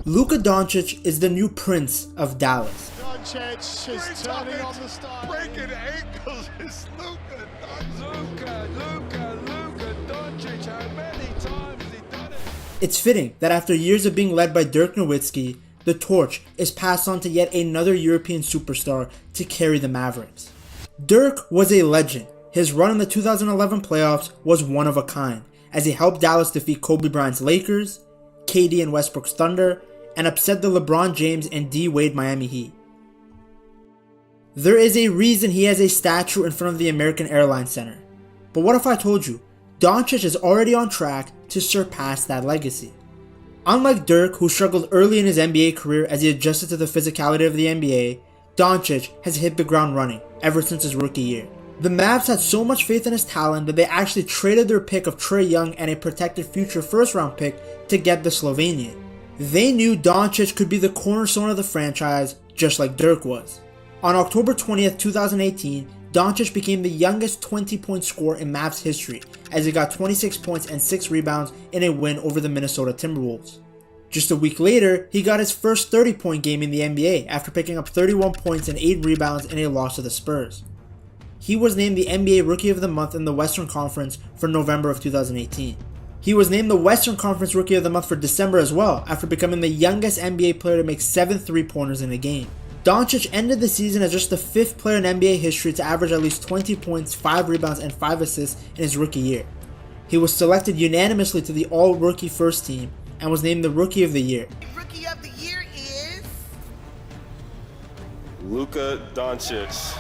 Luka Doncic is the new prince of Dallas. Doncic is turning on the star. Breaking ankles is Luka Doncic. Luka Doncic. How many times has he done it? It's fitting that after years of being led by Dirk Nowitzki, the torch is passed on to yet another European superstar to carry the Mavericks. Dirk was a legend. His run in the 2011 playoffs was one of a kind, as he helped Dallas defeat Kobe Bryant's Lakers, KD and Westbrook's Thunder, and upset the LeBron James and D. Wade Miami Heat. There is a reason he has a statue in front of the American Airlines Center. But what if I told you, Doncic is already on track to surpass that legacy? Unlike Dirk, who struggled early in his NBA career as he adjusted to the physicality of the NBA, Doncic has hit the ground running ever since his rookie year. The Mavs had so much faith in his talent that they actually traded their pick of Trae Young and a protected future first-round pick to get the Slovenian. They knew Doncic could be the cornerstone of the franchise, just like Dirk was. On October 20th, 2018, Doncic became the youngest 20-point scorer in Mavs history, as he got 26 points and 6 rebounds in a win over the Minnesota Timberwolves. Just a week later, he got his first 30-point game in the NBA after picking up 31 points and 8 rebounds in a loss to the Spurs. He was named the NBA Rookie of the Month in the Western Conference for November of 2018. He was named the Western Conference Rookie of the Month for December as well, after becoming the youngest NBA player to make 7 3-pointers in a game. Doncic ended the season as just the 5th player in NBA history to average at least 20 points, 5 rebounds, and 5 assists in his rookie year. He was selected unanimously to the All-Rookie First Team and was named the Rookie of the Year. Rookie of the Year is Luka Doncic.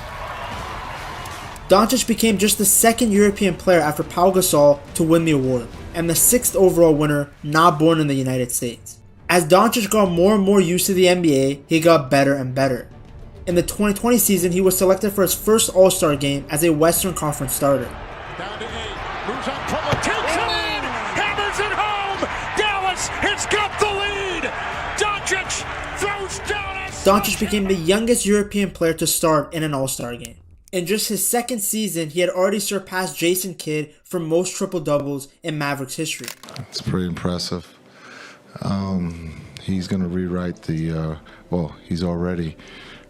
Doncic became just the 2nd European player after Pau Gasol to win the award, and the 6th overall winner not born in the United States. As Doncic got more and more used to the NBA, he got better and better. In the 2020 season, he was selected for his first All-Star game as a Western Conference starter. Down to 8. Moves on Polo. Takes it in. Hammers it home. Dallas has got the lead. Doncic throws down a... Doncic became the youngest European player to start in an All-Star game. In just his 2nd season, he had already surpassed Jason Kidd for most triple-doubles in Mavericks history. It's pretty impressive. He's going to rewrite he's already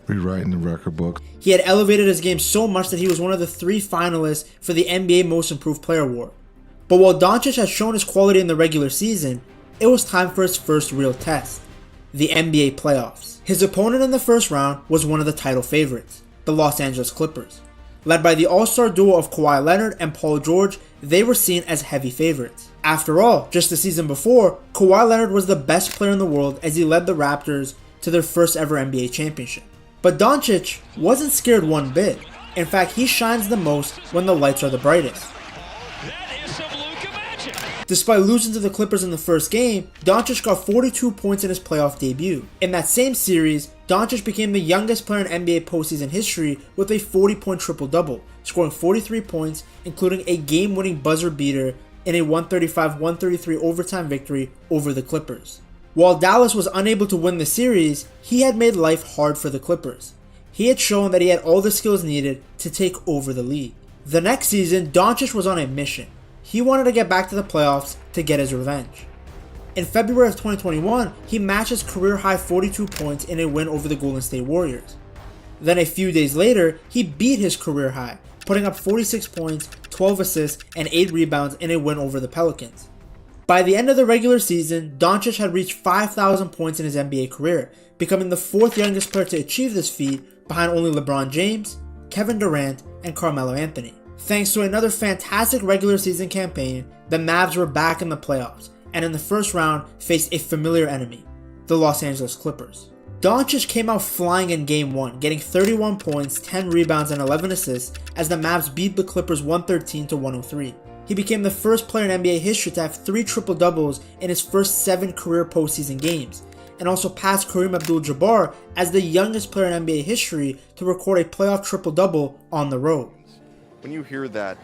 rewriting the record book. He had elevated his game so much that he was one of the 3 finalists for the NBA Most Improved Player award. But while Doncic had shown his quality in the regular season, it was time for his first real test, the NBA playoffs. His opponent in the first round was one of the title favorites, the Los Angeles Clippers. Led by the all-star duo of Kawhi Leonard and Paul George, they were seen as heavy favorites. After all, just the season before, Kawhi Leonard was the best player in the world as he led the Raptors to their first ever NBA championship. But Doncic wasn't scared one bit. In fact, he shines the most when the lights are the brightest. That is some Luka magic. Despite losing to the Clippers in the first game, Doncic got 42 points in his playoff debut. In that same series, Doncic became the youngest player in NBA postseason history with a 40-point triple-double, scoring 43 points, including a game-winning buzzer beater in a 135-133 overtime victory over the Clippers. While Dallas was unable to win the series, he had made life hard for the Clippers. He had shown that he had all the skills needed to take over the league. The next season, Doncic was on a mission. He wanted to get back to the playoffs to get his revenge. In February of 2021, he matched his career-high 42 points in a win over the Golden State Warriors. Then a few days later, he beat his career high, putting up 46 points, 12 assists, and 8 rebounds in a win over the Pelicans. By the end of the regular season, Doncic had reached 5,000 points in his NBA career, becoming the 4th youngest player to achieve this feat behind only LeBron James, Kevin Durant, and Carmelo Anthony. Thanks to another fantastic regular season campaign, the Mavs were back in the playoffs, and in the first round faced a familiar enemy, the Los Angeles Clippers. Doncic came out flying in Game 1, getting 31 points, 10 rebounds, and 11 assists as the Mavs beat the Clippers 113-103. He became the first player in NBA history to have 3 triple-doubles in his first 7 career postseason games, and also passed Kareem Abdul-Jabbar as the youngest player in NBA history to record a playoff triple-double on the road. When you hear that,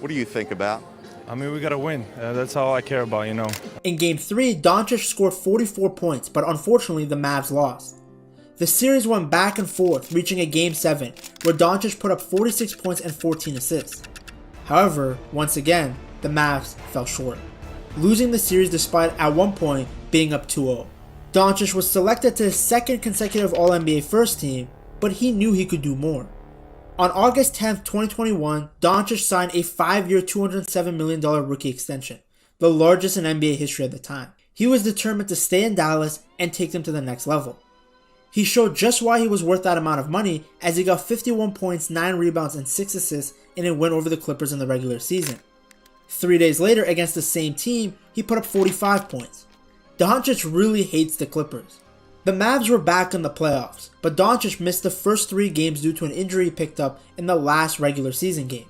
what do you think about? I mean, we gotta win. That's all I care about, you know. In Game 3, Doncic scored 44 points, but unfortunately the Mavs lost. The series went back and forth, reaching a Game 7, where Doncic put up 46 points and 14 assists. However, once again, the Mavs fell short, losing the series despite at one point being up 2-0. Doncic was selected to his second consecutive All-NBA first team, but he knew he could do more. On August 10, 2021, Doncic signed a 5-year, $207 million rookie extension, the largest in NBA history at the time. He was determined to stay in Dallas and take them to the next level. He showed just why he was worth that amount of money, as he got 51 points, 9 rebounds, and 6 assists in a win over the Clippers in the regular season. 3 days later, against the same team, he put up 45 points. Doncic really hates the Clippers. The Mavs were back in the playoffs, but Doncic missed the first 3 games due to an injury he picked up in the last regular season game.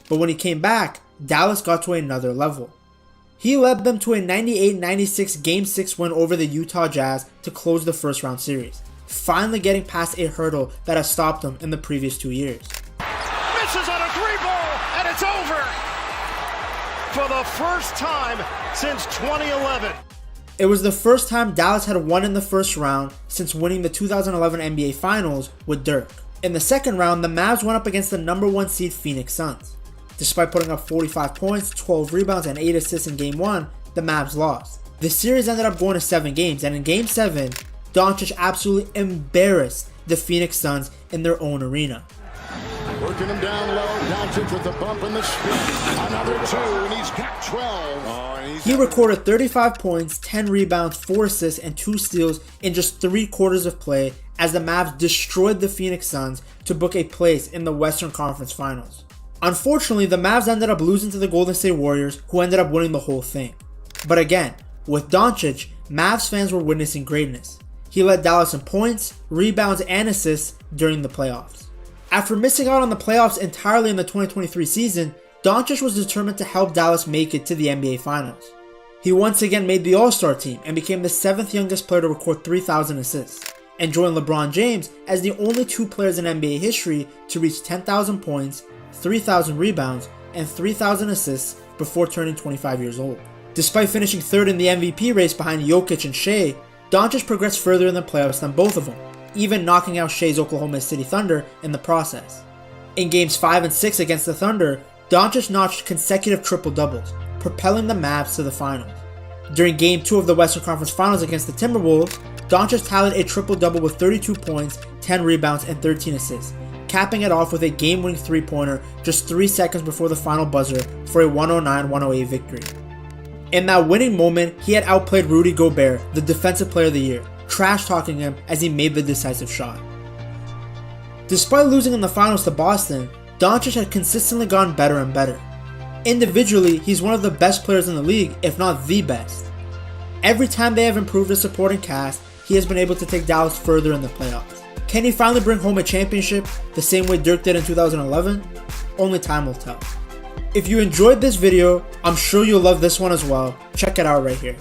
But when he came back, Dallas got to another level. He led them to a 98-96 Game 6 win over the Utah Jazz to close the first round series, finally getting past a hurdle that has stopped them in the previous 2 years. Misses on a 3-ball, and it's over for the first time since 2011. It was the first time Dallas had won in the first round since winning the 2011 NBA Finals with Dirk. In the second round, the Mavs went up against the number 1 seed Phoenix Suns. Despite putting up 45 points, 12 rebounds, and 8 assists in Game 1, the Mavs lost. The series ended up going to 7 games, and in Game 7, Doncic absolutely embarrassed the Phoenix Suns in their own arena. Working him down low, Doncic with a bump in the spin. Another 2, and he's got 12. He recorded 35 points, 10 rebounds, 4 assists, and 2 steals in just 3 quarters of play as the Mavs destroyed the Phoenix Suns to book a place in the Western Conference Finals. Unfortunately, the Mavs ended up losing to the Golden State Warriors, who ended up winning the whole thing. But again, with Doncic, Mavs fans were witnessing greatness. He led Dallas in points, rebounds, and assists during the playoffs. After missing out on the playoffs entirely in the 2023 season, Doncic was determined to help Dallas make it to the NBA Finals. He once again made the All-Star team and became the 7th youngest player to record 3,000 assists, and joined LeBron James as the only 2 players in NBA history to reach 10,000 points, 3,000 rebounds, and 3,000 assists before turning 25 years old. Despite finishing 3rd in the MVP race behind Jokic and Shea, Doncic progressed further in the playoffs than both of them, even knocking out Shea's Oklahoma City Thunder in the process. In Games 5 and 6 against the Thunder, Doncic notched consecutive triple-doubles, propelling the Mavs to the finals. During Game 2 of the Western Conference Finals against the Timberwolves, Doncic tallied a triple-double with 32 points, 10 rebounds, and 13 assists, capping it off with a game-winning 3-pointer just 3 seconds before the final buzzer for a 109-108 victory. In that winning moment, he had outplayed Rudy Gobert, the Defensive Player of the Year, trash-talking him as he made the decisive shot. Despite losing in the finals to Boston, Doncic had consistently gotten better and better. Individually, he's one of the best players in the league, if not the best. Every time they have improved his supporting cast, he has been able to take Dallas further in the playoffs. Can he finally bring home a championship the same way Dirk did in 2011? Only time will tell. If you enjoyed this video, I'm sure you'll love this one as well. Check it out right here.